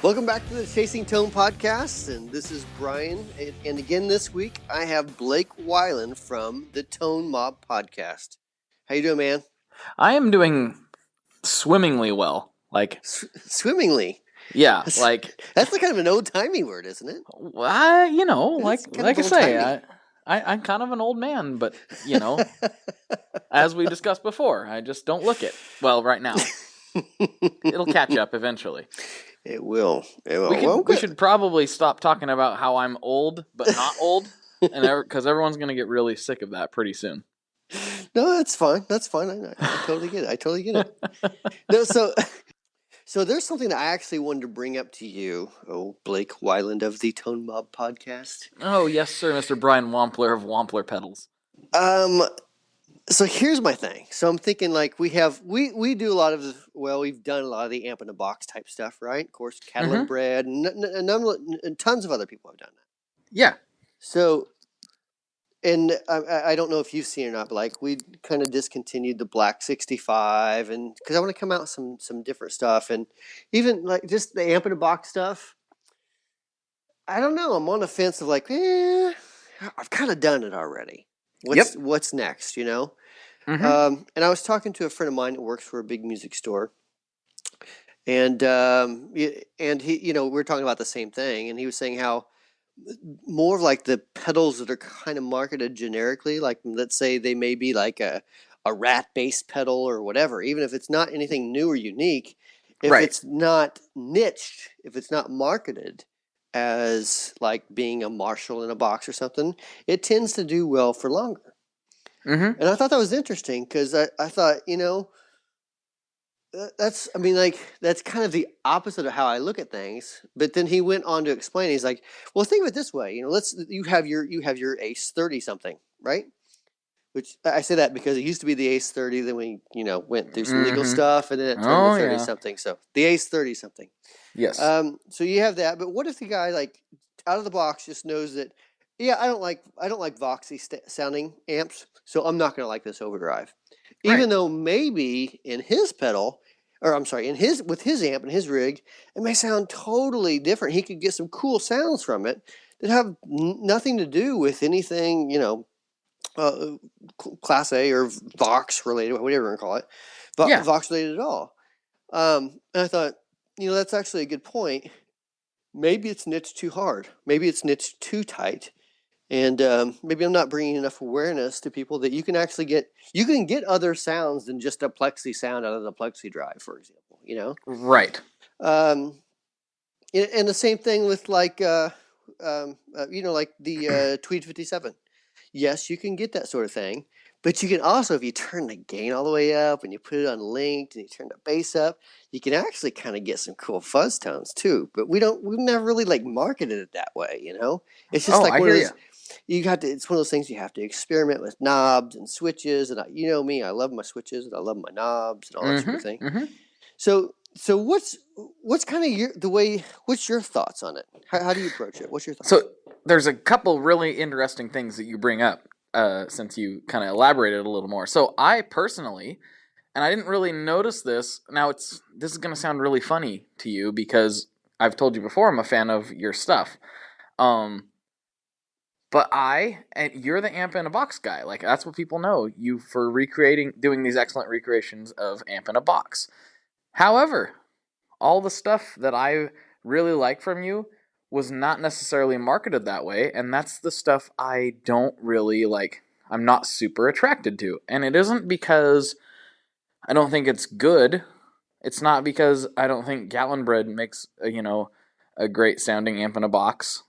Welcome back to the Chasing Tone podcast, and this is Brian. And again this week, I have Blake Wyland from the Tone Mob podcast. How you doing, man? I am doing swimmingly well. Swimmingly. Yeah, That's like, that's kind of an old-timey word, isn't it? like kind I of say, I'm kind of an old man, but as we discussed before, I just don't look it. Well, right now, it'll catch up eventually. It will. We should probably stop talking about how I'm old but not old, and because everyone's gonna get really sick of that pretty soon. No, that's fine. That's fine. I totally get it. No, so there's something that I actually wanted to bring up to you, Blake Wyland of the Tone Mob podcast. Oh yes, sir, Mr. Brian Wampler of Wampler Pedals. So here's my thing. So I'm thinking like we do a lot of we've done a lot of the amp in a box type stuff, right? Of course, Cattle and Bread, and tons of other people have done that. Yeah. So, and I don't know if you've seen it or not, but like we kind of discontinued the Black 65, and because I want to come out with some different stuff, and even like just the amp in a box stuff. I don't know. I'm on the fence of like, I've kind of done it already. What's next? You know. And I was talking to a friend of mine that works for a big music store, and he, we were talking about the same thing, and he was saying how more of like the pedals that are kind of marketed generically, like let's say they may be like a rat-based pedal or whatever, even if it's not anything new or unique, if it's not niched, if it's not marketed as like being a Marshall in a box or something, it tends to do well for longer. And I thought that was interesting because I thought, that's kind of the opposite of how I look at things. But then he went on to explain. He's like, well, think of it this way. You have your Ace 30 something, right? Which I say that because it used to be the Ace 30. Then we went through some legal stuff, and then it turned to 30 something. So the Ace 30 something. Yes. So you have that. But what if the guy like out of the box just knows that? Yeah, I don't like Voxy sounding amps, so I'm not going to like this overdrive. Even though maybe in his pedal, or I'm sorry, with his amp and his rig, it may sound totally different. He could get some cool sounds from it that have nothing to do with anything, Class A or Vox related, whatever you want to call it, but Vox related at all. And I thought, that's actually a good point. Maybe it's niched too hard. Maybe it's niched too tight. And maybe I'm not bringing enough awareness to people that you can actually get other sounds than just a plexi sound out of the plexi drive, for example, Right. And the same thing with like, like the Tweed 57. Yes, you can get that sort of thing, but you can also, if you turn the gain all the way up and you put it unlinked and you turn the bass up, you can actually kind of get some cool fuzz tones too. But we've never really like marketed it that way, It's just like one of those. It's one of those things you have to experiment with knobs and switches, and me, I love my switches and I love my knobs and all that sort of thing. So what's kind of what's your thoughts on it? How do you approach it? What's your thoughts? So there's a couple really interesting things that you bring up since you kind of elaborated a little more. So I personally, and I didn't really notice this. Now this is going to sound really funny to you because I've told you before I'm a fan of your stuff. But and you're the amp in a box guy. Like, that's what people know you for doing these excellent recreations of amp in a box. However, all the stuff that I really like from you was not necessarily marketed that way, and that's the stuff I don't really like. I'm not super attracted to. And it isn't because I don't think it's good. It's not because I don't think Gallon Bread makes, a great sounding amp in a box.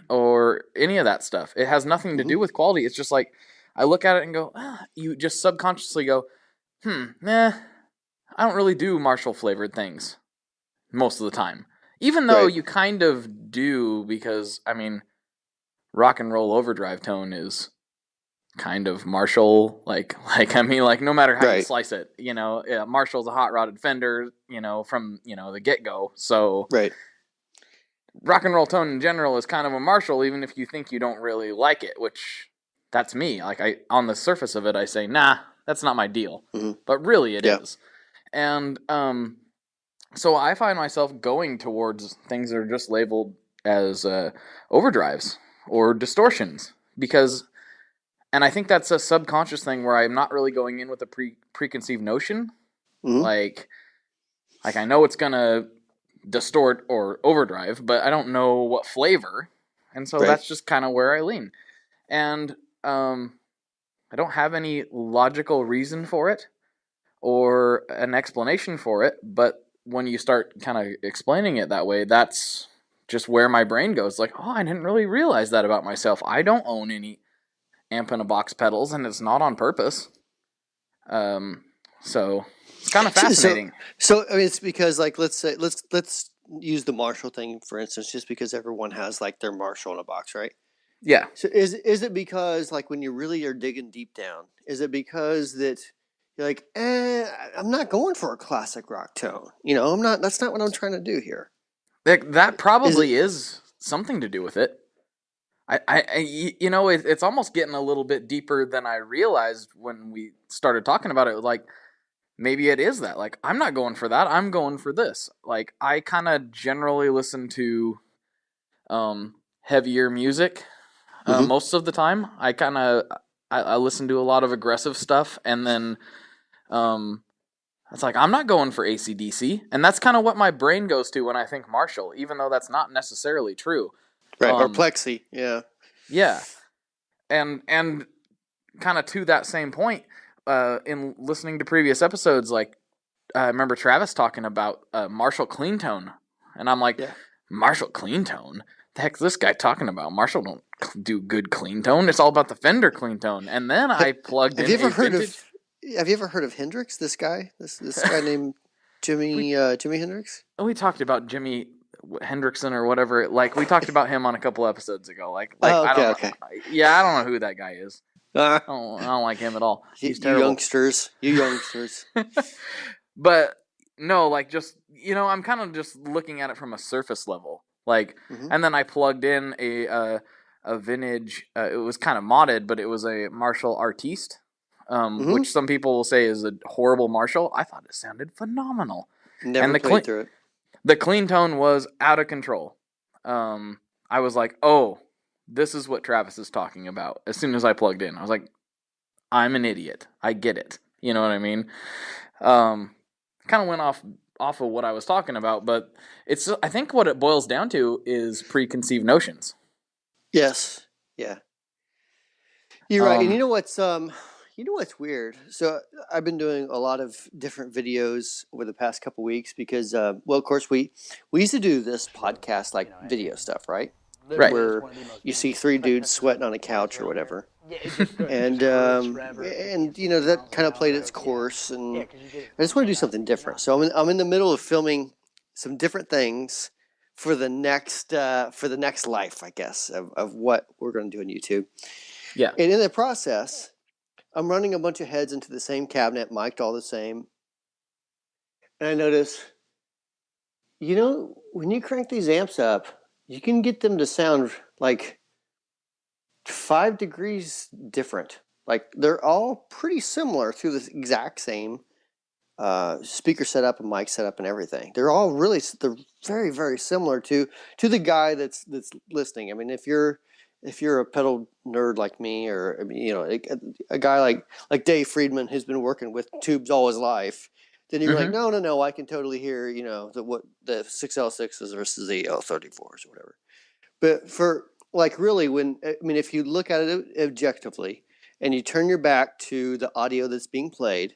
Or any of that stuff. It has nothing to do with quality. It's just like, I look at it and go, you just subconsciously go, I don't really do Marshall flavored things most of the time. Even though you kind of do, because, rock and roll overdrive tone is kind of Marshall, no matter how you slice it, Marshall's a hot rodded Fender, from, the get-go. So rock and roll tone in general is kind of a Marshall, even if you think you don't really like it, which that's me. Like, on the surface of it, I say, nah, that's not my deal. But really it is. And So I find myself going towards things that are just labeled as overdrives or distortions because, and I think that's a subconscious thing where I'm not really going in with a preconceived notion. Hmm. Like, like I know it's gonna distort or overdrive, but I don't know what flavor, and so Right. that's just kind of where I lean. And I don't have any logical reason for it or an explanation for it, but when you start kind of explaining it that way, that's just where my brain goes. Like, oh, I didn't really realize that about myself. I don't own any amp in a box pedals, and it's not on purpose. Um, so it's kind of So, so, fascinating. so I mean, it's because like let's use the Marshall thing for instance, just because everyone has like their Marshall in a box, right? Yeah, So is it because like when you really are digging deep down, is it because that you're like, I'm not going for a classic rock tone. I'm not. That's not what I'm trying to do here. that Is it? probably is something to do with it. It's almost getting a little bit deeper than I realized when we started talking about it. Like, maybe it is that. Like, I'm not going for that. I'm going for this. Like, I kind of generally listen to heavier music Hmm. most of the time. I listen to a lot of aggressive stuff, and then um, it's like I'm not going for AC/DC, and that's kind of what my brain goes to when I think Marshall, even though that's not necessarily true. Right. Or Um, plexi. Yeah. yeah, and kind of to that same point, in listening to previous episodes, like I remember Travis talking about Marshall clean tone, and I'm like, Yeah. Marshall clean tone? The heck's this guy talking about? Marshall don't do good clean tone. It's all about the Fender clean tone. And then Have, I plugged have you in ever a heard of? vintage. Have you ever heard of Hendrix? This guy named we Jimi Hendrix. we talked about Jimi Hendrickson or whatever. Like we talked about him on a couple episodes ago. Like Oh, I okay, don't know. okay. Yeah, I don't know who that guy is. Uh, I don't like him at all. He's you terrible. youngsters, you youngsters. But no, like just I'm kind of just looking at it from a surface level. Like, Hmm. and then I plugged in a vintage. It was kind of modded, but it was a Marshall Artiste, Hmm. which some people will say is a horrible Marshall. I thought it sounded phenomenal, and Never played through it. the clean tone was out of control. I was like, oh, this is what Travis is talking about. As soon as I plugged in, I was like, I'm an idiot. I get it. You know what I mean? Um, kind of went off of what I was talking about, but it's I think what it boils down to is preconceived notions. Yes. Yeah. You're right. And Um, you know what's weird? So I've been doing a lot of different videos over the past couple weeks because, well, of course we used to do this podcast like video stuff, right? right. Where you see three dudes sweating on a couch or whatever, and that kind of played its course, and I just want to do something different. So I'm in the middle of filming some different things for the next life, I guess, of what we're going to do on YouTube. Yeah. And in the process, I'm running a bunch of heads into the same cabinet, mic'd all the same. And I notice, when you crank these amps up, you can get them to sound like 5 degrees different. Like they're all pretty similar through the exact same speaker setup and mic setup and everything. They're very very similar to the guy that's listening. I mean, if you're a pedal nerd like me, or I mean, a guy like Dave Friedman who's been working with tubes all his life, then you're like, Mm-hmm. no, I can totally hear the 6L6s versus the L34s or whatever. But for like really, if you look at it objectively and you turn your back to the audio that's being played,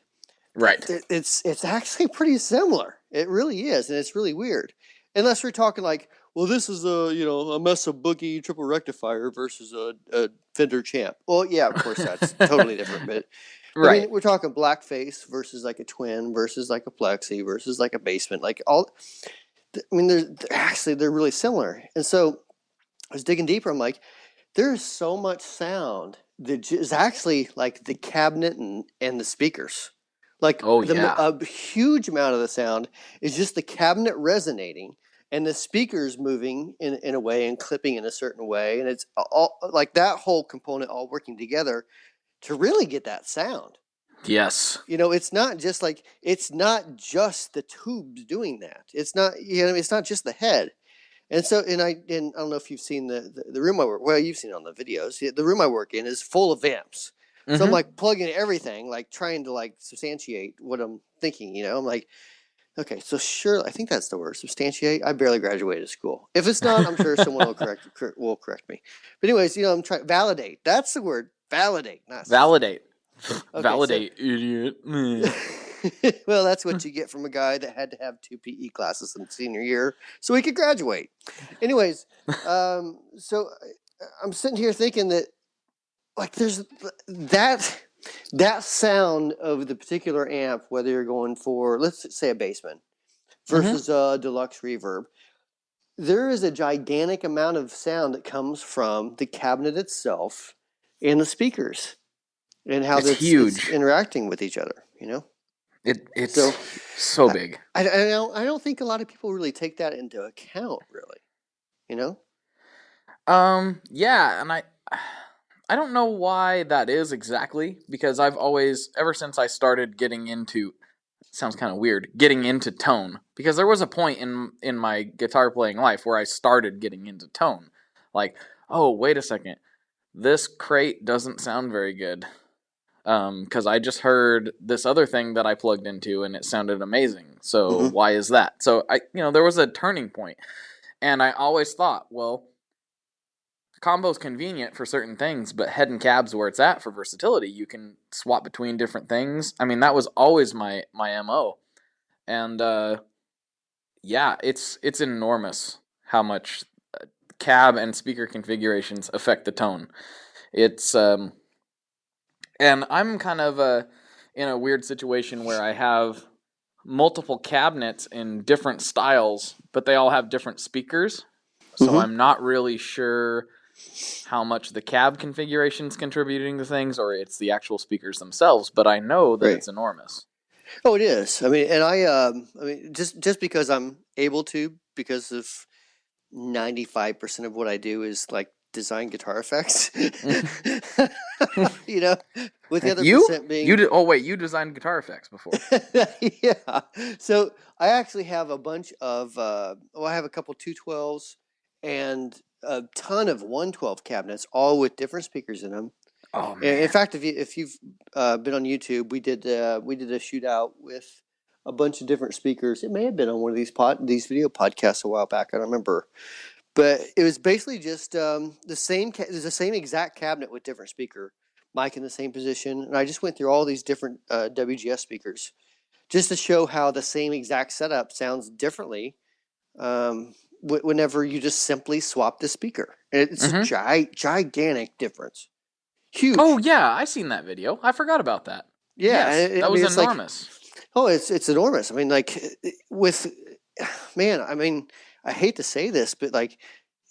Right. it's actually pretty similar. It really is, and it's really weird. Unless we're talking like, well, this is a Mesa Boogie triple rectifier versus a Fender Champ. Well, yeah, of course that's totally different. But I Right. mean, we're talking blackface versus like a twin versus like a plexi versus like a basement. Like all, I mean, they're really similar. And so I was digging deeper. I'm like, there's so much sound that is actually like the cabinet and the speakers. Like Oh yeah. a huge amount of the sound is just the cabinet resonating and the speakers moving in a way and clipping in a certain way. And it's all like that whole component all working together to really get that sound. Yes. It's not just the tubes doing that. It's not, it's not just the head. And I don't know if you've seen the room I work. Well, you've seen it on the videos. The room I work in is full of amps. So I'm Mm-hmm. like plugging everything, like trying to like substantiate what I'm thinking. I'm like, okay, so sure, I think that's the word, substantiate. I barely graduated school. If it's not, I'm sure someone will correct me. But anyways, I'm trying validate. That's the word, validate, not Validate. substantiate. Okay, so Validate, idiot. well, that's what you get from a guy that had to have two PE classes in senior year so he could graduate. Anyways, so I'm sitting here thinking that like there's that sound of the particular amp, whether you're going for, let's say, a Bassman Mm-hmm. versus a deluxe reverb, there is a gigantic amount of sound that comes from the cabinet itself and the speakers and how It's it's huge. interacting with each other. It's So so I, big. I don't think a lot of people really take that into account, really. You know? Yeah, and I don't know why that is exactly, because I've always, ever since I started getting into, sounds kind of weird, getting into tone, because there was a point in my guitar playing life where I started getting into tone. Like, oh, wait a second. This crate doesn't sound very good. Because I just heard this other thing that I plugged into and it sounded amazing. So Mm-hmm. why is that? So there was a turning point, and I always thought, well, combo's convenient for certain things, but head and cab's where it's at for versatility. You can swap between different things. I mean, that was always my mo, and yeah, it's enormous how much cab and speaker configurations affect the tone. It's and I'm kind of in a weird situation where I have multiple cabinets in different styles, but they all have different speakers. So Mm-hmm. I'm not really sure how much the cab configuration is contributing to things or it's the actual speakers themselves, but I know that Right. it's enormous. Oh, it is. I mean, and I mean, just because I'm able to, because of 95% of what I do is like design guitar effects. you know, with the other you? percent You being did? Oh wait, you designed guitar effects before. yeah. So I actually have a bunch of I have a couple 212s and a ton of 112 cabinets, all with different speakers in them. Oh And in man. fact, if you've been on YouTube, we did a shootout with a bunch of different speakers. It may have been on one of these video podcasts a while back. I don't remember, but it was basically just there's the same exact cabinet with different speaker, mic in the same position, and I just went through all these different WGS speakers just to show how the same exact setup sounds differently whenever you just simply swap the speaker. And it's a Mm-hmm. gigantic difference, Oh huge. yeah, I seen that video. I forgot about that. Yeah, Yes, I that mean was it's like, enormous. oh, it's enormous. I mean, like with man, I mean, I hate to say this, but like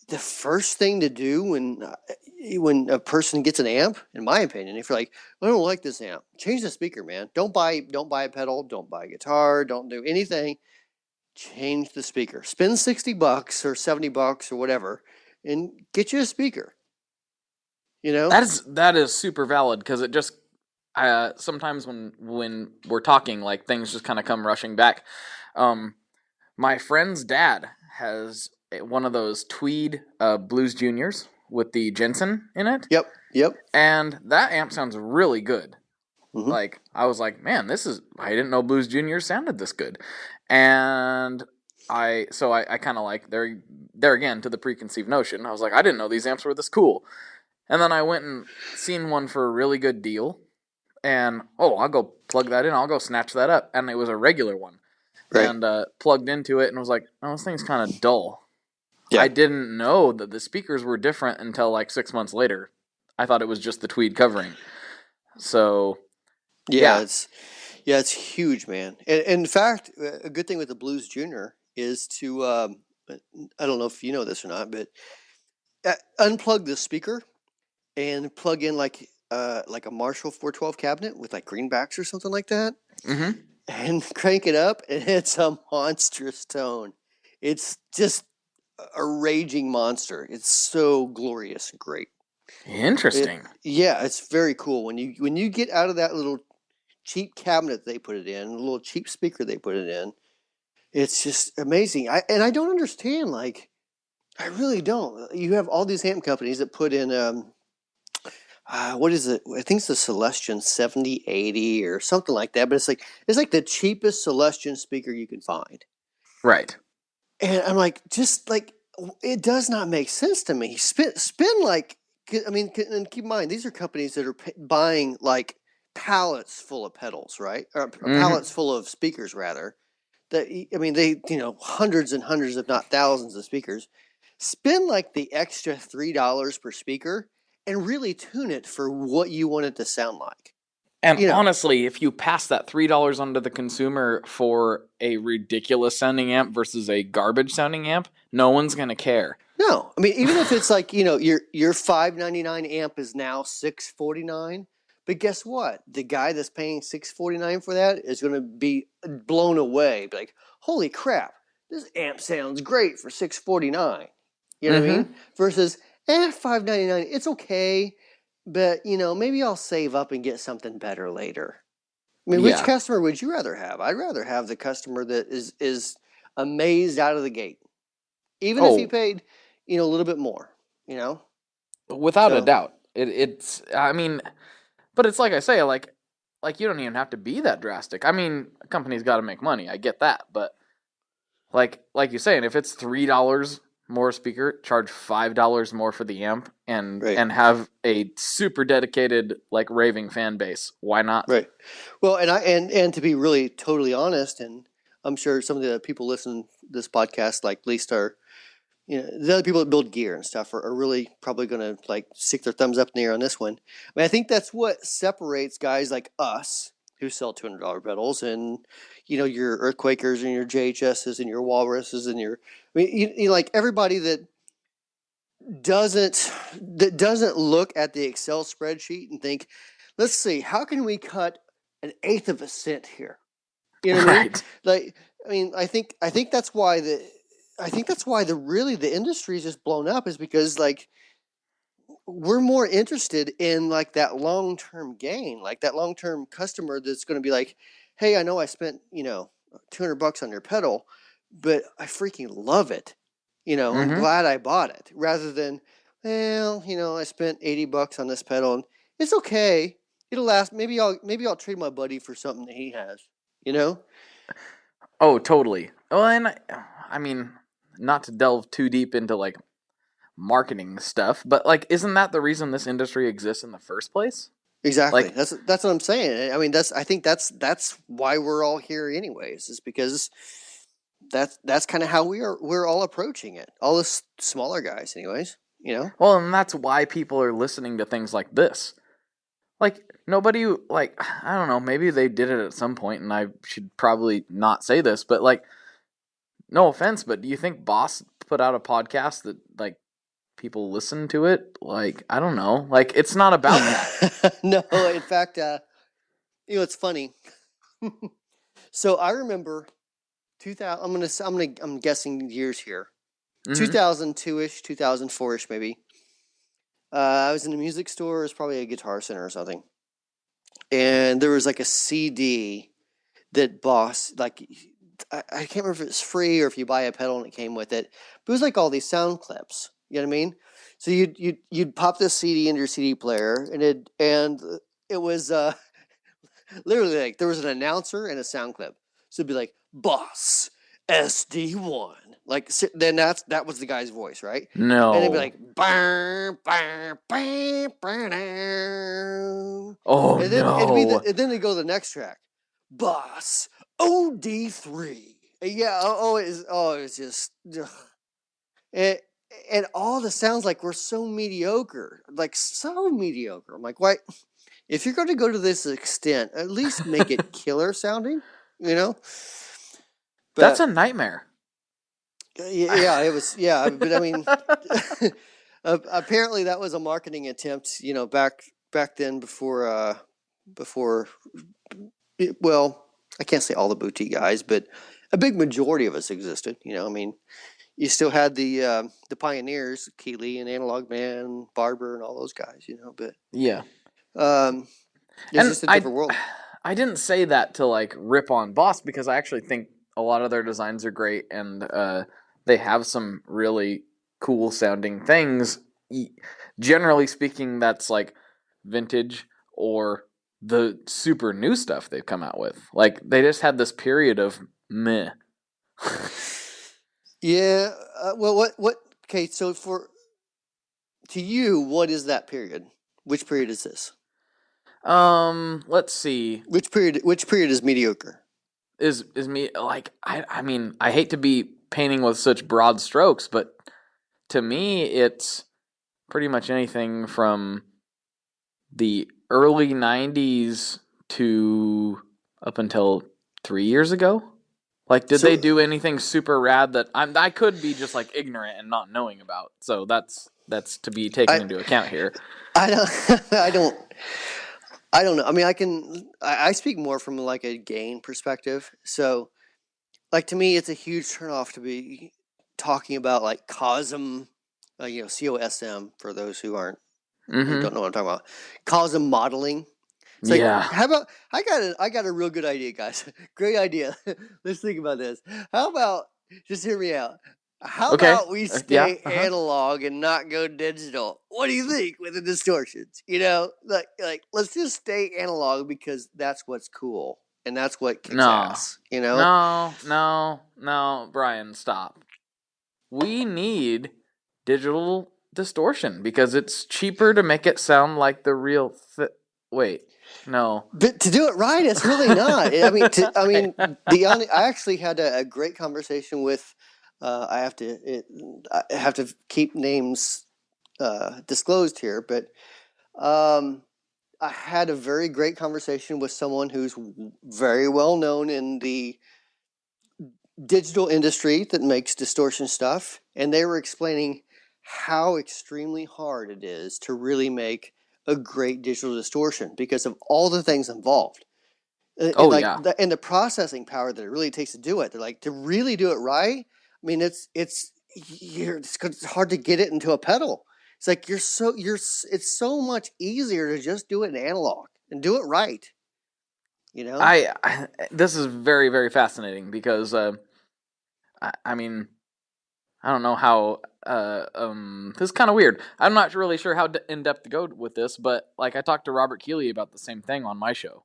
the first thing to do when a person gets an amp, in my opinion, if you're like, I don't like this amp, change the speaker, man. Don't buy a pedal, don't buy a guitar, don't do anything. Change the speaker. Spend $60 or $70 or whatever, and get you a speaker. You know? That is super valid because it just sometimes when we're talking, like things just kind of come rushing back. Um, my friend's dad has one of those tweed Blues Juniors with the Jensen in it, Yep. Yep. and that amp sounds really good. Mm-hmm. Like I was like, man, I didn't know Blues Juniors sounded this good, and I kind of like there again to the preconceived notion. I was like, I didn't know these amps were this cool, and then I went and seen one for a really good deal, and oh, I'll go plug that in. I'll go snatch that up, and it was a regular one, Right. and plugged into it, and was like, oh, this thing's kind of dull. Yeah. I didn't know that the speakers were different until like 6 months later. I thought it was just the tweed covering. So Yeah. yeah. It's huge, man. And in fact, a good thing with the Blues Junior is to I don't know if you know this or not, but unplug the speaker and plug in like a Marshall 412 cabinet with like greenbacks or something like that, Mm-hmm. and crank it up, and it's a monstrous tone. It's just a raging monster. It's so glorious and great. Interesting. Yeah, it's very cool when you get out of that little cheap cabinet they put it in, a little cheap speaker they put it in. It's just amazing. I don't understand. Like, I really don't. You have all these amp companies that put in what is it? I think it's the Celestion 7080 or something like that. But it's like the cheapest Celestion speaker you can find. Right. And I'm like, just like, it does not make sense to me. Spend like, I mean, and keep in mind, these are companies that are buying like pallets full of pedals, right? Or pallets full of speakers, rather. That, I mean, they, hundreds and hundreds, if not thousands of speakers. Spend like the extra $3 per speaker and really tune it for what you want it to sound like. And honestly, if you pass that $3 onto the consumer for a ridiculous sounding amp versus a garbage sounding amp, no one's gonna care. No, I mean, even if it's like, your $599 amp is now $649, but guess what? The guy that's paying $649 for that is going to be blown away. Be like, holy crap, this amp sounds great for $649. You know what I mean? Versus, $599, it's okay, but maybe I'll save up and get something better later. I mean, which customer would you rather have? I'd rather have the customer that is amazed out of the gate, even if he paid, a little bit more, Without a doubt. It's, I mean, but it's like I say, like you don't even have to be that drastic. I mean, a company's got to make money. I get that, but like you're saying, if it's $3 more speaker, charge $5 more for the amp, and have a super dedicated like raving fan base. Why not? Right. Well, and to be really totally honest, and I'm sure some of the people listening to this podcast, like, at least are, the other people that build gear and stuff are really probably going to like stick their thumbs up in the air on this one. I mean, I think that's what separates guys like us who sell $200 pedals, and your Earthquakers and your JHSs and your Walruses and your, I mean, you like everybody that doesn't look at the Excel spreadsheet and think, let's see, how can we cut an eighth of a cent here? You know what I mean? Like, I mean, I think that's why the industry is just blown up, is because like we're more interested in like that long-term gain, like that long-term customer that's going to be like, hey, I know I spent, $200 on your pedal, but I freaking love it. I'm glad I bought it, rather than, well, I spent $80 on this pedal and it's okay. It'll last. Maybe I'll trade my buddy for something that he has, Oh, totally. Well, and I mean, not to delve too deep into like marketing stuff, but like, isn't that the reason this industry exists in the first place? Exactly. Like, That's what I'm saying. I mean, I think that's why we're all here anyways, is because that's kind of how we're all approaching it. All the smaller guys anyways, well, and that's why people are listening to things like this. Like, nobody, like, I don't know, maybe they did it at some point, and I should probably not say this, but like, no offense, but do you think Boss put out a podcast that like people listen to it? Like, I don't know. Like, it's not about that. No, in fact, it's funny. So I remember 2000. I'm guessing years here. 2002-ish, 2004-ish maybe. I was in a music store. It was probably a Guitar Center or something, and there was like a CD that Boss, like, I can't remember if it's free or if you buy a pedal and it came with it, but it was like all these sound clips. You know what I mean? So you'd pop this CD into your CD player, and it was literally like there was an announcer and a sound clip. So it'd be like, Boss SD1. Like, then that was the guy's voice, right? No. And it'd be like, burr, burr, burr, burr, oh, and then no. and then they go to the next track, Boss OD3. Yeah. It's just, and all the sounds like were so mediocre, like so mediocre. I'm like, why? If you're going to go to this extent, at least make it killer sounding, But that's a nightmare. Yeah, it was. Yeah, but I mean, apparently that was a marketing attempt, back then before. Well, I can't say all the boutique guys, but a big majority of us existed. I mean, you still had the pioneers, Keeley and Analog Man, Barber, and all those guys. But yeah, it's just a different world. I didn't say that to like rip on Boss because I actually think a lot of their designs are great and they have some really cool sounding things. Generally speaking, that's like vintage or the super new stuff they've come out with. Like they just had this period of meh. Yeah. Well, what? Okay, so to you, what is that period? Which period is this? Let's see. Which period is mediocre? Is me like I mean I hate to be painting with such broad strokes, but to me it's pretty much anything from the early 90s to up until 3 years ago. Like, did they So do anything super rad that I could be just like ignorant and not knowing about? So that's to be taken I into account here. I don't I don't know. I mean, I speak more from like a gain perspective. So like to me, it's a huge turnoff to be talking about like COSM, COSM for those who Mm-hmm. don't know what I'm talking about. COSM modeling. It's like, Yeah. how about I got a real good idea, guys. Great idea. Let's think about this. How about just hear me out? How Okay. about we Yeah. stay Uh huh. analog and not go digital? What do you think with the distortions? Like let's just stay analog because that's what's cool and that's what kicks No. ass. You know? No, Brian, stop. We need digital distortion because it's cheaper to make it sound like the real. Wait, no. But to do it right, it's really not. I mean, Okay. I actually had a great conversation with. I have to keep names disclosed here, but um, I had a very great conversation with someone who's very well known in the digital industry that makes distortion stuff, and they were explaining how extremely hard it is to really make a great digital distortion because of all the things involved. And Oh like yeah. and the processing power that it really takes to do it. They're like to really do it right. I mean, it's hard to get it into a pedal. It's like it's so much easier to just do it in analog and do it right. You know? This is very very fascinating because I mean I don't know how this is kind of weird. I'm not really sure how in depth to go with this, but like I talked to Robert Keeley about the same thing on my show,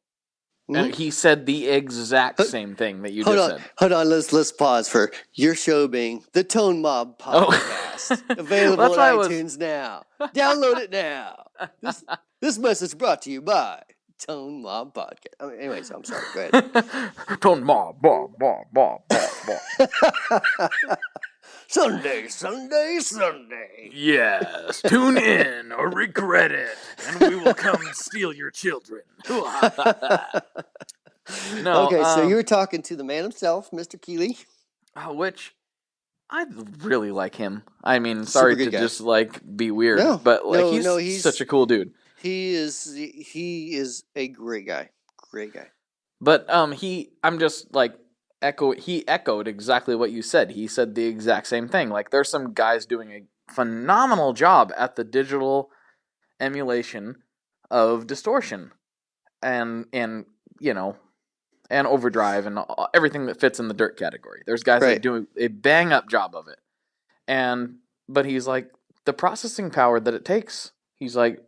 and Hmm. he said the exact same thing that you Hold just on, said. hold on. Let's pause for your show being the Tone Mob Oh, Podcast, available that's at why I was. iTunes now. Download it now. This this message brought to you by Tone Mob Podcast. Anyways, I'm sorry. Go Tone bob. ahead. Sunday, Sunday, Sunday. Yes, tune in or regret it, and we will come steal your children. No, Okay, so you were talking to the man himself, Mr. Keeley. which I really like him. I mean, Super sorry good to guy. just like be weird, No, but like no, no. he's such a cool dude. He is a great guy. Great guy. But I'm just like he echoed exactly what you said. He said the exact same thing. Like there's some guys doing a phenomenal job at the digital emulation of distortion and you know and overdrive and everything that fits in the dirt category. There's guys that Right. do a bang up job of it. And but he's like the processing power that it takes. He's like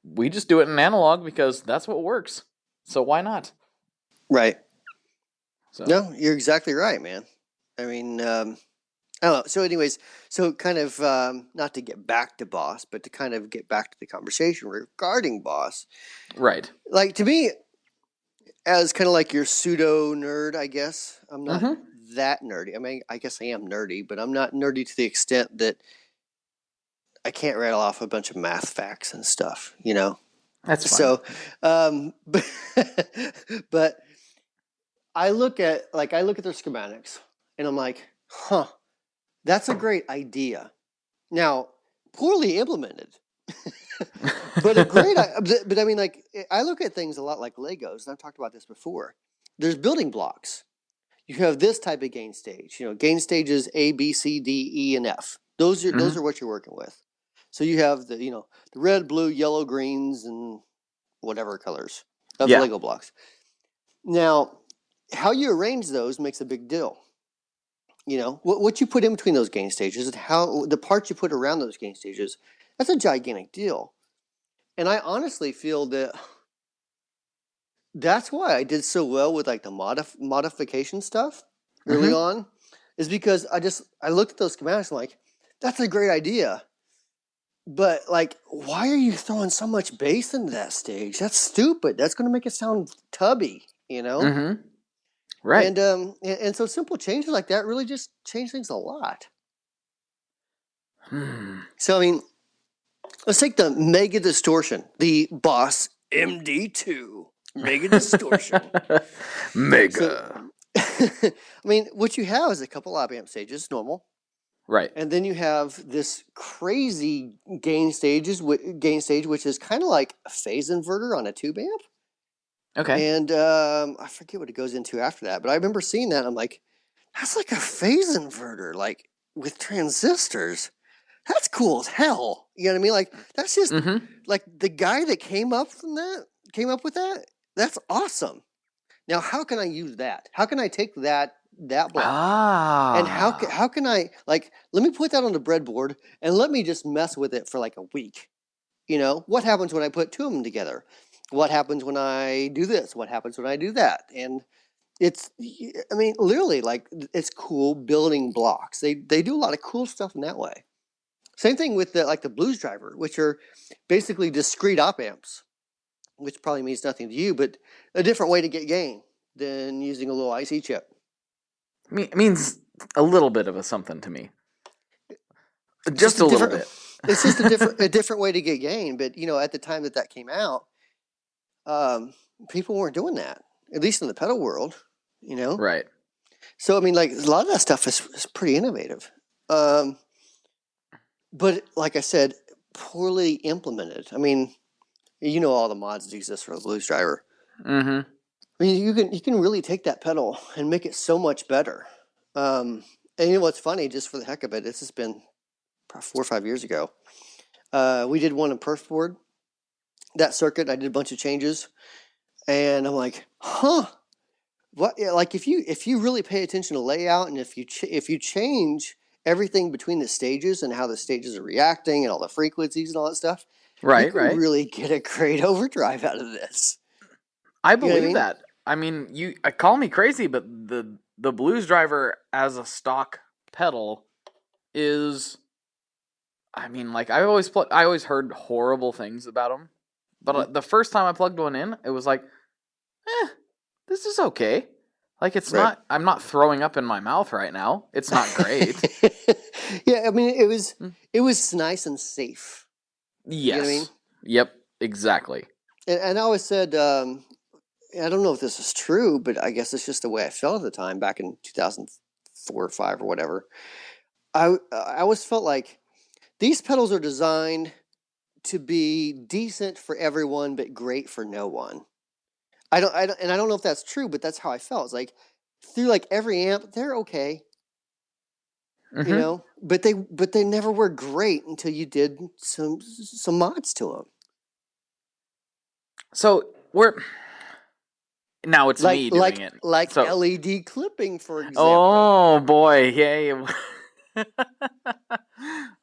we just do it in analog because that's what works. So why not? Right. So No, you're exactly right, man. I mean, I don't know. So, anyways, so kind of not to get back to Boss, but to kind of get back to the conversation regarding Boss. right. Like to me, as kind of like your pseudo nerd, I guess I'm not Mm-hmm. that nerdy. I mean, I guess I am nerdy, but I'm not nerdy to the extent that I can't rattle off a bunch of math facts and stuff. You know. That's fine. So, but but I look at their schematics and I'm like, huh, that's a great idea. Now, poorly implemented, but a great. But I mean, like I look at things a lot like Legos, and I've talked about this before. There's building blocks. You have this type of gain stage. You know, gain stages A, B, C, D, E, and F. Those Mm-hmm. are what you're working with. So you have the red, blue, yellow, greens, and whatever colors of Yeah. Lego blocks. Now, how you arrange those makes a big deal. What you put in between those gain stages and how the parts you put around those gain stages, that's a gigantic deal. And I honestly feel that that's why I did so well with like the modification stuff early on, is because I looked at those schematics and I'm like, that's a great idea. But like, why are you throwing so much bass into that stage? That's stupid. That's going to make it sound tubby, Right. And so simple changes like that really just change things a lot. So I mean, let's take the Mega Distortion, the Boss MD2 Mega Distortion. Mega. I mean, what you have is a couple op amp stages, normal. Right. And then you have this crazy gain stage, which is kind of like a phase inverter on a tube amp. Okay. And I forget what it goes into after that, but I remember seeing that and I'm like, that's like a phase inverter, like with transistors. That's cool as hell. You know what I mean? Like that's just like the guy that came up with that. That's awesome. Now, how can I use that? How can I take that block and how can I let me put that on the breadboard and let me just mess with it for like a week. What happens when I put two of them together? What happens when I do this? What happens when I do that? And literally, like it's cool building blocks. They do a lot of cool stuff in that way. Same thing with the blues driver, which are basically discrete op amps, which probably means nothing to you, but a different way to get gain than using a little IC chip. It means a little bit of a something to me. Just a little bit. It's just a different way to get gain. But at the time that came out, people weren't doing that, at least in the pedal world. Right. So I mean, like a lot of that stuff is pretty innovative. But like I said, poorly implemented. I mean, all the mods that exist for the blues driver. I mean, you can really take that pedal and make it so much better. And what's funny, just for the heck of it, this has been probably 4 or 5 years ago. We did one in perf board. That circuit, I did a bunch of changes, and I'm like, what? Yeah, like if you really pay attention to layout, and if you change everything between the stages and how the stages are reacting and all the frequencies and all that stuff, you can really get a great overdrive out of this. I believe that. I mean, you call me crazy, but the blues driver as a stock pedal is, I mean, like I always heard horrible things about them, but the first time I plugged one in, it was like, this is okay. Like it's not. I'm not throwing up in my mouth right now. It's not great. Yeah, I mean, it was nice and safe. Yes. You know what I mean? Yep. Exactly. And I always said, I don't know if this is true, but I guess it's just the way I felt at the time, back in 2004 or 5 or whatever. I always felt like these pedals are designed to be decent for everyone, but great for no one. I don't know if that's true, but that's how I felt. It's like through like every amp, they're okay, but they never were great until you did some mods to them. So now it's me doing it, like LED clipping, for example. Oh boy, yay!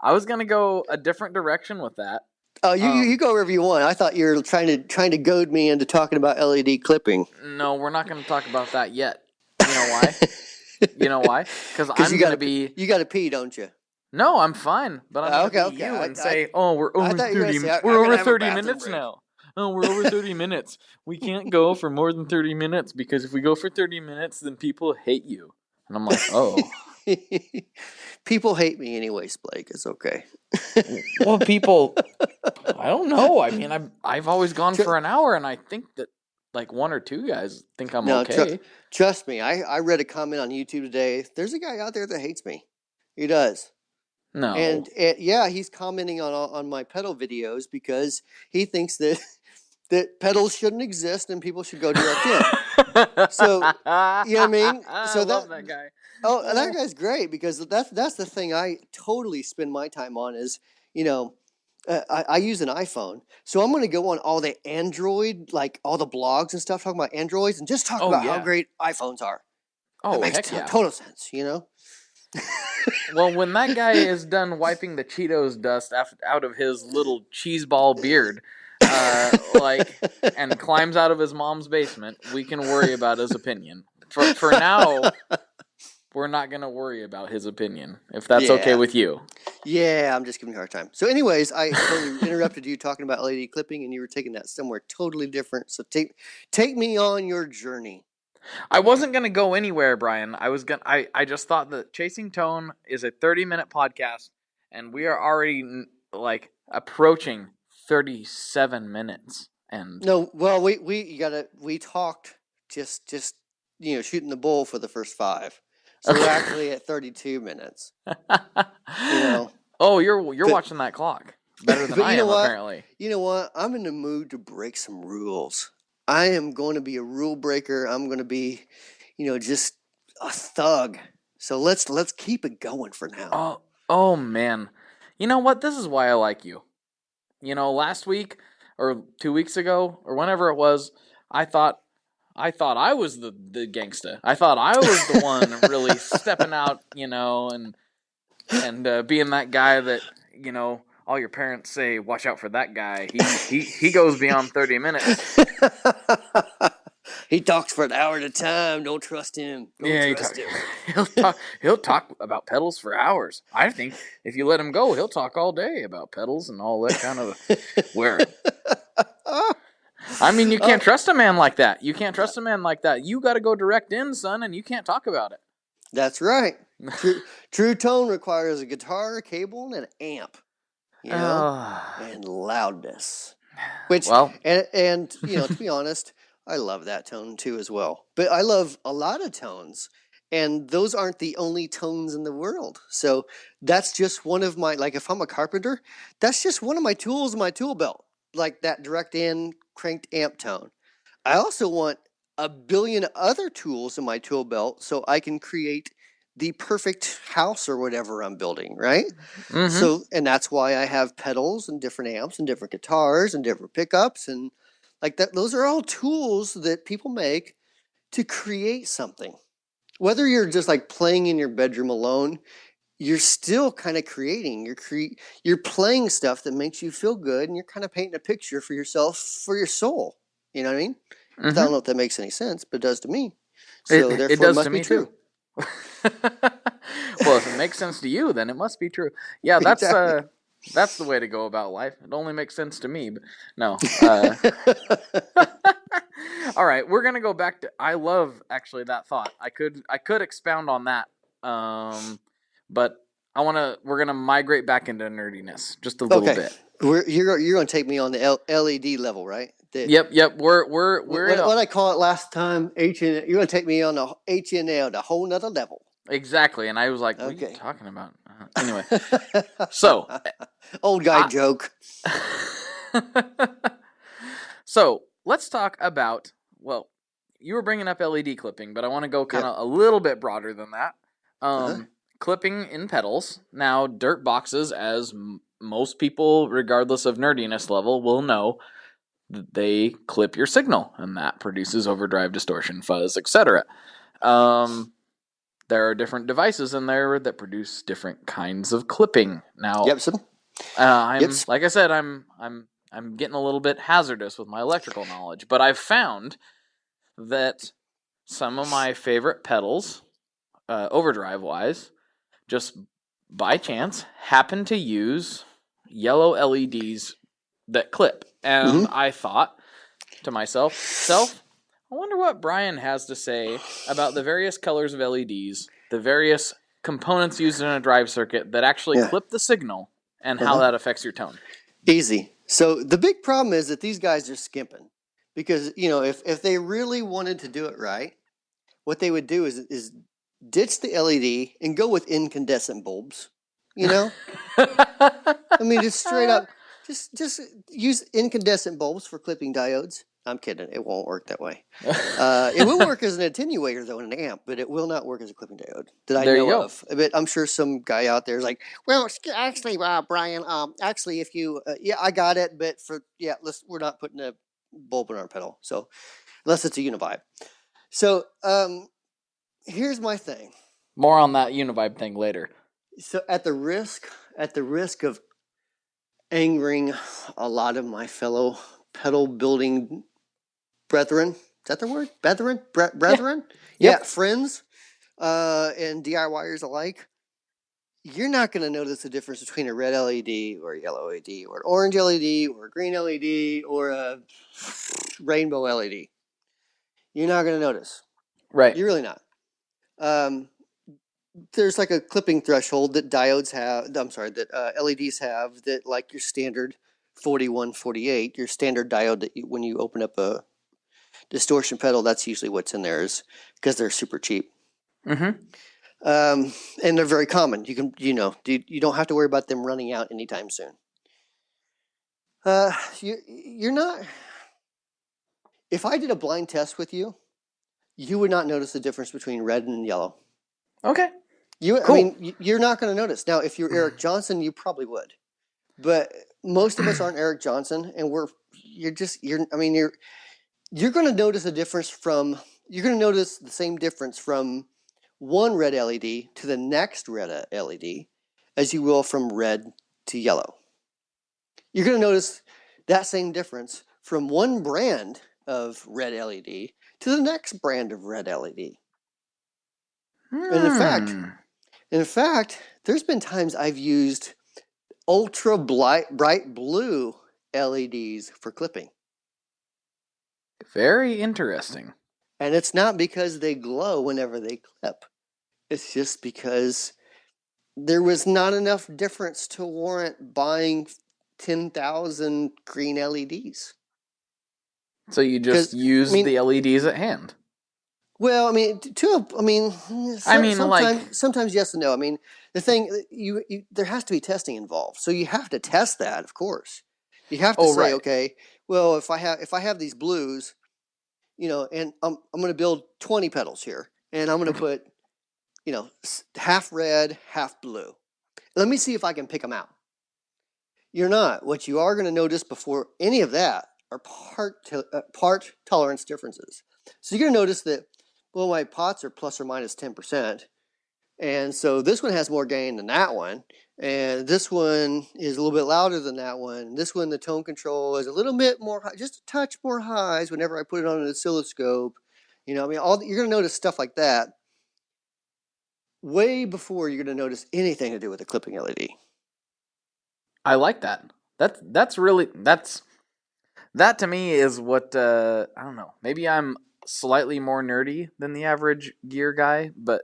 I was gonna go a different direction with that. Oh, you go wherever you want. I thought you were trying to goad me into talking about LED clipping. No, we're not going to talk about that yet. You know why? You know why? Because I'm going to be... You got to pee, don't you? No, I'm fine. But I'm going to be you and say, we're over 30 minutes. We're over 30 minutes now. Oh, we're over 30 minutes. We can't go for more than 30 minutes because if we go for 30 minutes, then people hate you. And I'm like, oh... People hate me anyways, Blake. It's okay. Well, people, I don't know. I mean, I've always gone for an hour, and I think that like 1 or 2 guys think I'm okay. Trust me. I read a comment on YouTube today. There's a guy out there that hates me. He does. No. And yeah, he's commenting on my pedal videos because he thinks that pedals shouldn't exist and people should go direct in. So, you know what I mean? So I love that guy. Oh, that guy's great because that's the thing I totally spend my time on is, I use an iPhone, so I'm going to go on all the Android, like all the blogs and stuff talking about Androids, and just talk Oh about how yeah. great iPhones are. That Oh makes heck yeah. total sense, you know? Well, when that guy is done wiping the Cheetos dust out of his little cheeseball beard, like, and climbs out of his mom's basement, we can worry about his opinion. For now, we're not gonna worry about his opinion, if that's okay Yeah. with you. Yeah, I'm just giving you a hard time. So, anyways, I totally interrupted you talking about LED clipping, and you were taking that somewhere totally different. So, take me on your journey. I wasn't gonna go anywhere, Brian. I just thought that Chasing Tone is a 30-minute podcast, and we are already like approaching 37 minutes. And No, well, we talked just shooting the bull for the first 5. So we're actually at 32 minutes. You know, oh, you're but watching that clock better than but I you know am, what? apparently. You know what? I'm in the mood to break some rules. I am going to be a rule breaker. I'm going to be, just a thug. So let's keep it going for now. Oh man, you know what? This is why I like you. Last week or 2 weeks ago or whenever it was, I thought I was the gangsta. I thought I was the one really stepping out, and being that guy that all your parents say, watch out for that guy. He goes beyond 30 minutes. He talks for an hour at a time. Don't trust him. Don't Yeah, trust him. he'll talk about pedals for hours. I think if you let him go, he'll talk all day about pedals and all that kind of where. I mean, you can't trust a man like that. You can't trust a man like that. You got to go direct in, son, and you can't talk about it. That's right. True tone requires a guitar, a cable, and an amp. And loudness. Which Well, and to be honest, I love that tone too as well. But I love a lot of tones, and those aren't the only tones in the world. So that's just one of my, like, if I'm a carpenter, that's just one of my tools in my tool belt, like that direct in cranked amp tone. I also want a billion other tools in my tool belt so I can create the perfect house or whatever I'm building, right? mm-hmm. So, and that's why I have pedals and different amps and different guitars and different pickups and like that. Those are all tools that people make to create something. Whether you're just like playing in your bedroom alone, you're still kind of creating. You're playing stuff that makes you feel good, and you're kind of painting a picture for yourself, for your soul. You know what I mean? I don't know if that makes any sense, but it does to me. So It therefore, it does to must be me true. too. Well, if it makes sense to you, then it must be true. Yeah, Exactly. that's the way to go about life. It only makes sense to me, but no. All right, we're gonna go back to. I love actually that thought. I could expound on that, but we're gonna migrate back into nerdiness just a little Okay, bit. you're going to take me on the LED level, right? Yep. We're at What I call it last time, HN. You're going to take me on the HNL, the whole nother level. exactly, and I was like, "What are you Okay. talking about?" Anyway, so Old guy joke. So let's talk about. Well, you were bringing up LED clipping, but I want to go kind of a little bit broader than that. Clipping in pedals. Now, dirt boxes, as most people, regardless of nerdiness level, will know, they clip your signal, and that produces overdrive, distortion, fuzz, etc. There are different devices in there that produce different kinds of clipping. Now, like I said, I'm getting a little bit hazardous with my electrical knowledge, but I've found that some of my favorite pedals, overdrive wise, just by chance happen to use yellow LEDs that clip. And I thought to myself, I wonder what Brian has to say about the various colors of LEDs, the various components used in a drive circuit that actually clip the signal, and how that affects your tone. Easy. So the big problem is that these guys are skimping, because if they really wanted to do it right, what they would do is ditch the LED and go with incandescent bulbs. I mean, just straight up, just use incandescent bulbs for clipping diodes. I'm kidding. It won't work that way. It will work as an attenuator, though, in an amp, but it will not work as a clipping diode that I There you know go. of. But I'm sure some guy out there is like, well, actually, Brian, actually, if you, yeah, I got it, but we're not putting a bulb in our pedal. So unless it's a univibe. So here's my thing. More on that univibe thing later. So at the risk of angering a lot of my fellow pedal building brethren, is that the word? Brethren? Brethren? Yeah. Yeah, friends and DIYers alike. You're not going to notice the difference between a red LED or a yellow LED or an orange LED or a green LED or a rainbow LED. You're not going to notice. Right. You're really not. There's like a clipping threshold that diodes have. I'm sorry, that LEDs have, that like your standard 4148, your standard diode that when you open up a distortion pedal, that's usually what's in there, is because they're super cheap. Mm-hmm. And they're very common. You can, you don't have to worry about them running out anytime soon. You're not. If I did a blind test with you, you would not notice the difference between red and yellow. Okay. Cool. I mean, you're not going to notice. Now, if you're Eric Johnson, you probably would. But most of us aren't Eric Johnson, and you're going to notice a difference from. You're going to notice the same difference from one red LED to the next red LED as you will from red to yellow. You're going to notice that same difference from one brand of red LED to the next brand of red LED. And in fact, there's been times I've used ultra bright blue LEDs for clipping. Very interesting. And it's not because they glow whenever they clip. It's just because there was not enough difference to warrant buying 10,000 green LEDs. So you just use the LEDs at hand. Well, sometimes yes and no. I mean, the thing, there has to be testing involved. So you have to test that, of course. You have to say, okay, well, if I have these blues, and I'm going to build 20 pedals here, and I'm going to put, half red, half blue. Let me see if I can pick them out. You're not. What you are going to notice before any of that are part tolerance differences. So you're going to notice that, well, my pots are plus or minus 10%. And so this one has more gain than that one. And this one is a little bit louder than that one. This one, the tone control is a little bit more, just a touch more highs whenever I put it on an oscilloscope. You're going to notice stuff like that way before you're going to notice anything to do with a clipping LED. I like that. That to me is what, I don't know, maybe I'm slightly more nerdy than the average gear guy, but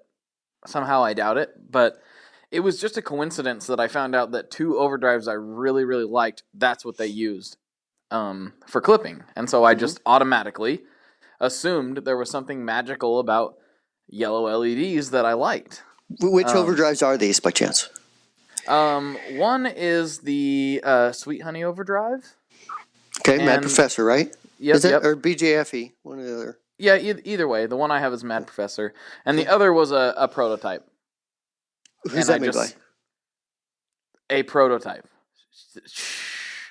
somehow I doubt it. But it was just a coincidence that I found out that two overdrives I really, really liked, that's what they used for clipping. And so I just automatically assumed there was something magical about yellow LEDs that I liked. Which overdrives are these, by chance? One is the Sweet Honey overdrive. Okay, Mad Professor, right? Yep, is that, or BJFE, one or the other? Yeah, either way. The one I have is Mad Professor, and the other was a prototype. Who's that made by? A prototype.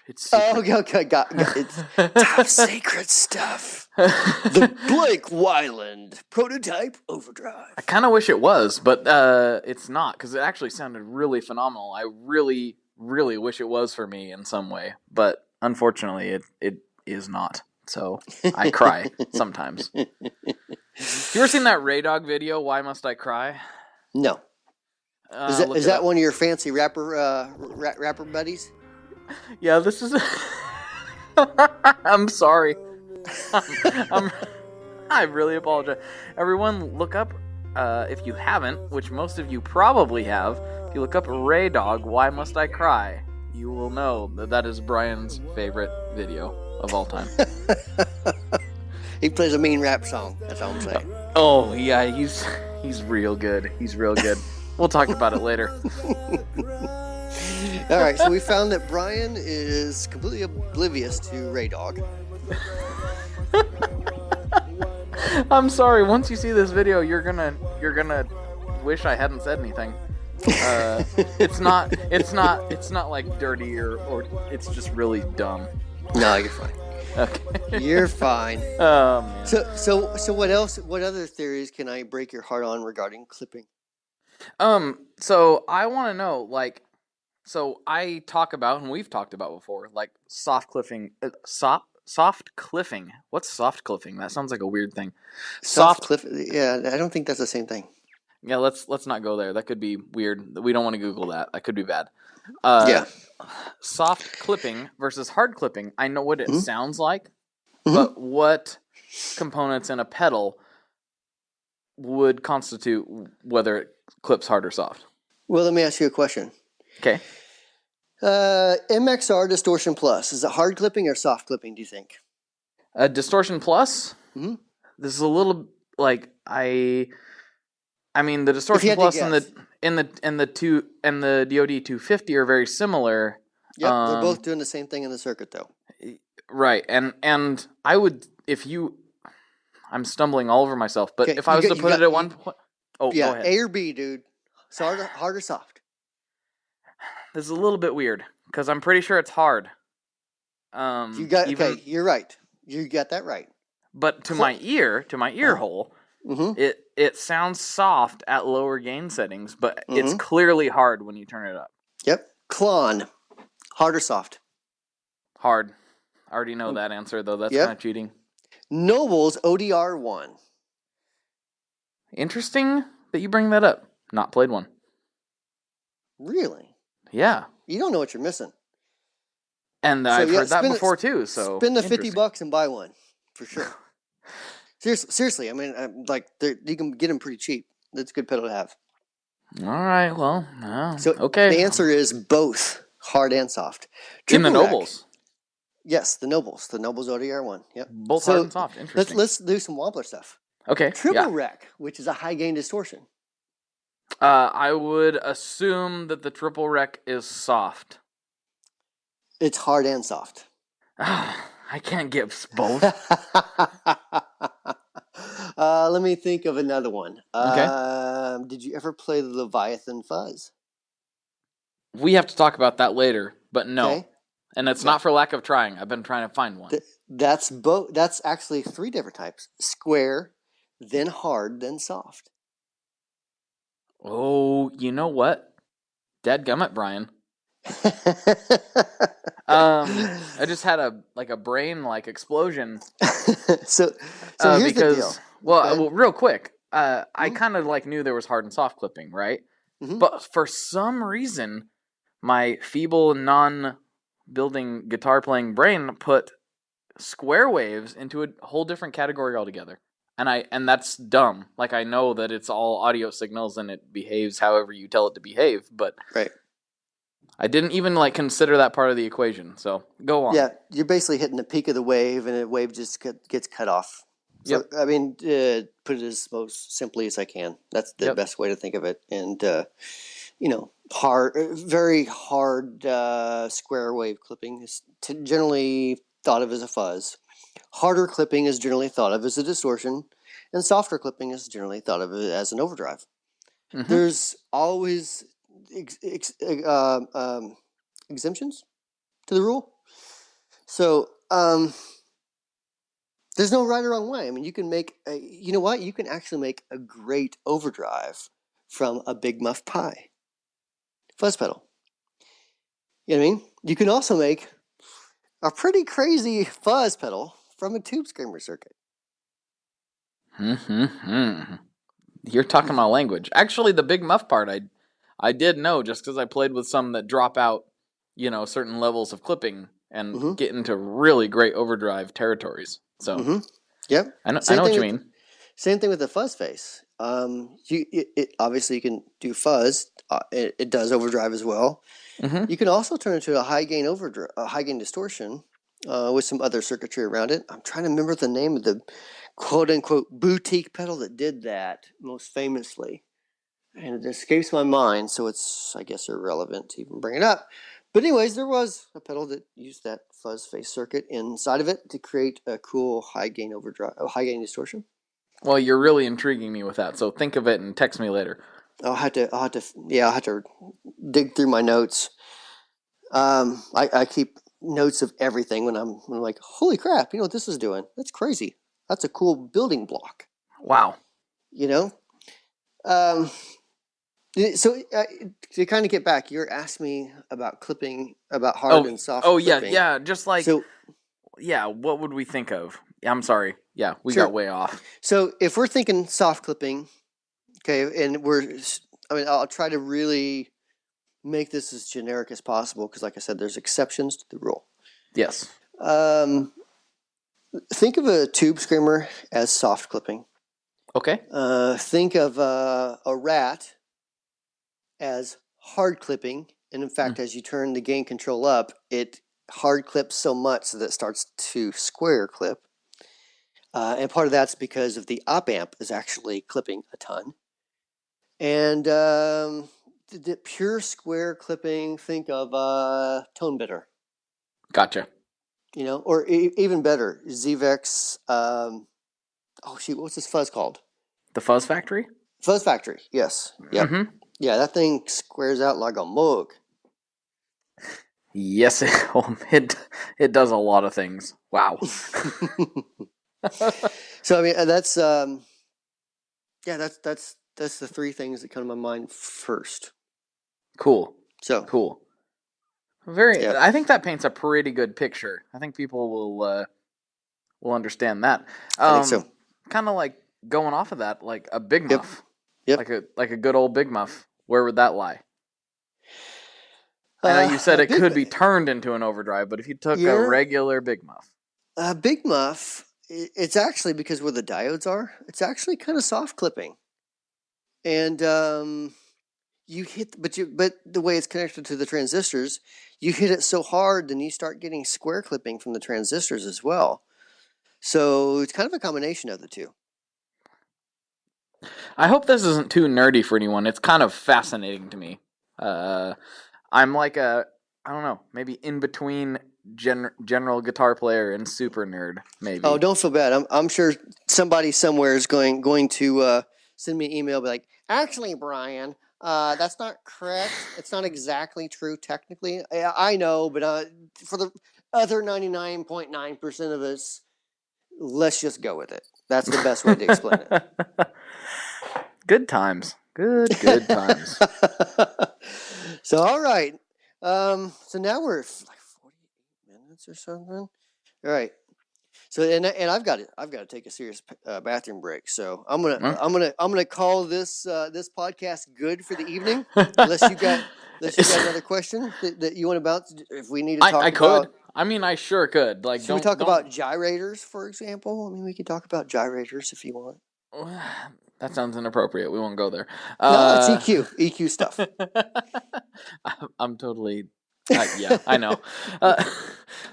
It's okay, got it's top secret stuff. The Blake Wyland prototype overdrive. I kind of wish it was, but it's not, because it actually sounded really phenomenal. I really, really wish it was for me in some way, but unfortunately, it is not. So I cry sometimes. You ever seen that Ray Dog video, Why Must I Cry? No. Is that one of your fancy rapper buddies? Yeah, this is. I'm sorry. I really apologize. Everyone, look up, if you haven't, which most of you probably have, if you look up Ray Dog, Why Must I Cry? You will know that is Brian's favorite video of all time. He plays a mean rap song, that's all I'm saying. Oh, yeah, he's real good. He's real good. We'll talk about it later. All right, so we found that Brian is completely oblivious to Ray Dog. I'm sorry. Once you see this video, you're gonna wish I hadn't said anything. It's not like dirty or it's just really dumb. No, you're fine. Okay. You're fine. Oh man. So what else? What other theories can I break your heart on regarding clipping? So I want to know, like, so I talk about, and we've talked about before, like soft clipping, soft cliffing. What's soft clipping? That sounds like a weird thing. Soft cliff? Yeah, I don't think that's the same thing. Yeah, let's not go there. That could be weird. We don't want to Google that. That could be bad. Uh, Yeah. Soft clipping versus hard clipping. I know what it Mm-hmm. sounds like, Mm-hmm. but what components in a pedal would constitute whether it clips hard or soft? Well, let me ask you a question. Okay. MXR Distortion Plus, is it hard clipping or soft clipping, do you think? Distortion Plus. Mm-hmm. This is a little like I mean the Distortion Plus and the DoD 250 are very similar. Yep, they're both doing the same thing in the circuit though. Right, and I would I'm stumbling all over myself, but Okay, if I was to put it at one point, go ahead. A or B, dude. So hard or soft? This is a little bit weird because I'm pretty sure it's hard. You're right. You got that right. But to my ear hole, mm-hmm. it sounds soft at lower gain settings, but it's clearly hard when you turn it up. Yep. Klon, hard or soft? Hard. I already know that answer though. That's kind of cheating. Noble's ODR1. Interesting that you bring that up. Not played one. Really? Yeah. You don't know what you're missing. And I've heard that before too. So spend the $50 and buy one for sure. Seriously, I mean, you can get them pretty cheap. That's a good pedal to have. All right, well, okay. The answer is both hard and soft. In the Nobles. Yes, the Nobles ODR1. Yep. Both hard and soft. Interesting. Let's do some wobbler stuff. Okay. Triple Rec, which is a high gain distortion. I would assume that the Triple Rec is soft. It's hard and soft. I can't get both. Let me think of another one. Okay. Did you ever play the Leviathan Fuzz? We have to talk about that later, but no. Okay. And it's not for lack of trying. I've been trying to find one. That's both. That's actually 3 different types: square, then hard, then soft. Oh, you know what? Dadgummit, Brian. I just had a brain explosion. so here's the deal. Well, real quick, I kind of knew there was hard and soft clipping, right? Mm-hmm. But for some reason, my feeble, non-building guitar playing brain put square waves into a whole different category altogether. And that's dumb. I know that it's all audio signals and it behaves however you tell it to behave, but right. I didn't even consider that part of the equation. So go on. Yeah, you're basically hitting the peak of the wave, and the wave just gets cut off. So, yep. I mean, put it as most simply as I can. That's the best way to think of it. And very hard square wave clipping is generally thought of as a fuzz. Harder clipping is generally thought of as a distortion, and softer clipping is generally thought of as an overdrive. Mm-hmm. There's always exemptions to the rule. So there's no right or wrong way. I mean, you can make you can actually make a great overdrive from a Big Muff Pi fuzz pedal. You know what I mean? You can also make a pretty crazy fuzz pedal from a Tube Screamer circuit. You're talking my language. Actually, the Big Muff part I did know just because I played with some that drop out, certain levels of clipping and get into really great overdrive territories. So, yep, I know what you mean. Same thing with the fuzz face. Obviously you can do fuzz. It does overdrive as well. Mm-hmm. You can also turn it into a high gain distortion with some other circuitry around it. I'm trying to remember the name of the quote unquote boutique pedal that did that most famously. And it escapes my mind, so it's, I guess, irrelevant to even bring it up. But anyways, there was a pedal that used that fuzz face circuit inside of it to create a cool high gain distortion. Well, you're really intriguing me with that. So think of it and text me later. I'll have to dig through my notes. I keep notes of everything when I'm like, holy crap, you know what this is doing? That's crazy. That's a cool building block. Wow. You know? So to kind of get back, you're asking me about clipping, about hard and soft Yeah, clipping. yeah. Just like, So, yeah, what would we think of? I'm sorry. Yeah, we sure. got way off. So if we're thinking soft clipping, okay, and I'll try to really make this as generic as possible because, like I said, there's exceptions to the rule. Yes. Think of a tube screamer as soft clipping. Okay. Think of a rat as hard clipping. And in fact, as you turn the gain control up, it hard clips so much that it starts to square clip. And part of that's because of the op amp is actually clipping a ton. And the pure square clipping, think of tone bitter. Gotcha. You know, or even better, Zvex. What's this fuzz called? The Fuzz Factory? Fuzz Factory. Yes. Yep. Mm-hmm. Yeah, that thing squares out like a mug. Yes, it does a lot of things. Wow. So I mean, that's that's the three things that come to my mind first. Cool. So cool. yeah. I think that paints a pretty good picture. I think people will understand that. I think so. Kind of like going off of that, like a big muff. Yep. Like a good old big muff. Where would that lie? I know you said it could be turned into an overdrive, but if you took a regular big muff. A big muff, it's actually because where the diodes are, it's actually kind of soft clipping. And you hit, but the way it's connected to the transistors, you hit it so hard, then you start getting square clipping from the transistors as well. So it's kind of a combination of the two. I hope this isn't too nerdy for anyone. It's kind of fascinating to me. I'm like I don't know, maybe in between general guitar player and super nerd, maybe. Oh, don't feel bad. I'm sure somebody somewhere is going to send me an email, be like, actually, Brian, that's not correct. It's not exactly true technically. I know, but for the other 99.9% of us, let's just go with it. That's the best way to explain it. Good times. Good times. So, all right. So now we're like 48 minutes or something. All right. So and I've got to take a serious bathroom break. So I'm gonna call this podcast good for the evening. Unless you got another question that you want to bounce. If we need to talk I could. I mean, I sure could. Like, should we talk about gyrators, for example? I mean, we could talk about gyrators if you want. That sounds inappropriate. We won't go there. No, it's EQ stuff. I'm totally. Yeah, I know.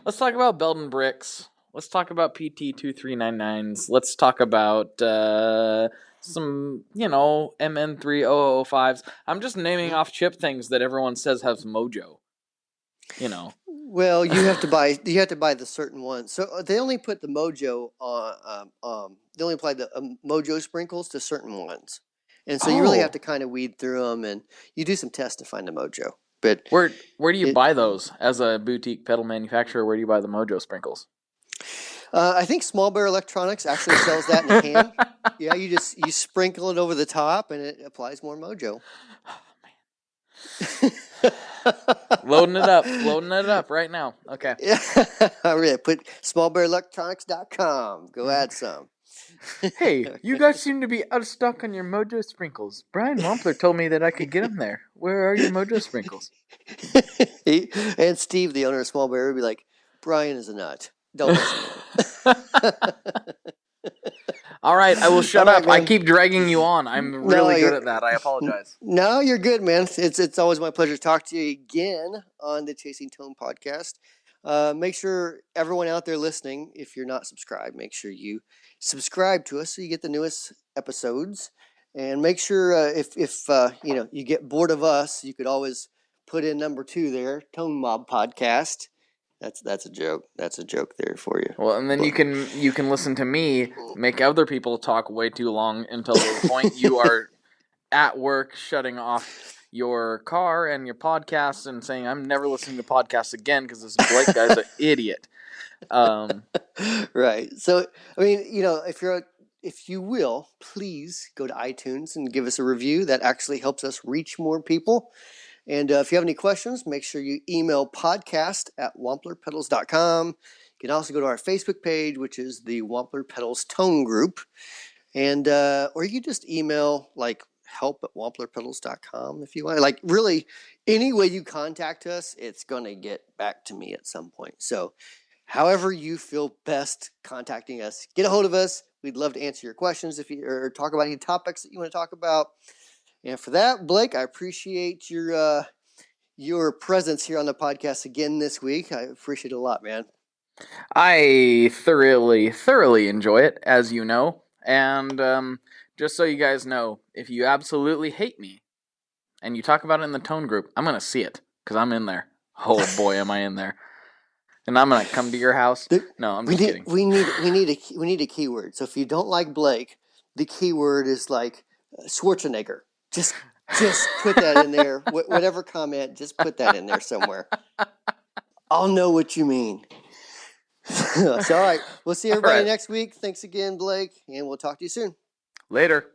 Let's talk about Belden bricks. Let's talk about PT2399s. Let's talk about some, MN3005s. I'm just naming off chip things that everyone says has mojo. Well, you have to buy the certain ones. So they only put the mojo on. They only apply the mojo sprinkles to certain ones, and so you really have to kind of weed through them, and you do some tests to find the mojo. But where do you buy those as a boutique pedal manufacturer? Where do you buy the mojo sprinkles? I think Small Bear Electronics actually sells that in a can. Yeah, you sprinkle it over the top, and it applies more mojo. Loading it up right now. Okay. Yeah, really. Put smallbearelectronics.com. Go add some. Hey, you guys seem to be out of stock on your mojo sprinkles. Brian Wampler told me that I could get them there. Where are your mojo sprinkles? And Steve, the owner of Small Bear, would be like, Brian is a nut. Don't listen to him. All right, I will shut up. Man. I keep dragging you on. I'm really good at that. I apologize. No, you're good, man. It's always my pleasure to talk to you again on the Chasing Tone podcast. Make sure everyone out there listening, if you're not subscribed, make sure you subscribe to us so you get the newest episodes. And make sure if you get bored of us, you could always put in number 2 there, Tone Mob Podcast. That's a joke. That's a joke there for you. Well, and then you can listen to me make other people talk way too long until the point you are at work shutting off your car and your podcasts and saying, I'm never listening to podcasts again because this Blake guy's an idiot. Right. So, I mean, if you will, please go to iTunes and give us a review. That actually helps us reach more people. And if you have any questions, make sure you email podcast@wamplerpedals.com. You can also go to our Facebook page, which is the Wampler Pedals Tone Group. And or you just email like help@wamplerpedals.com if you want. Like really, any way you contact us, it's going to get back to me at some point. So however you feel best contacting us, get a hold of us. We'd love to answer your questions or talk about any topics that you want to talk about. And for that, Blake, I appreciate your presence here on the podcast again this week. I appreciate it a lot, man. I thoroughly enjoy it, as you know. And just so you guys know, if you absolutely hate me and you talk about it in the Tone Group, I'm going to see it because I'm in there. Oh boy, am I in there. And I'm going to come to your house. No, I'm just kidding. We need a keyword. So if you don't like Blake, the keyword is like Schwarzenegger. Just put that in there. Whatever comment, just put that in there somewhere. I'll know what you mean. So, all right. We'll see everybody next week. Thanks again, Blake, and we'll talk to you soon. Later.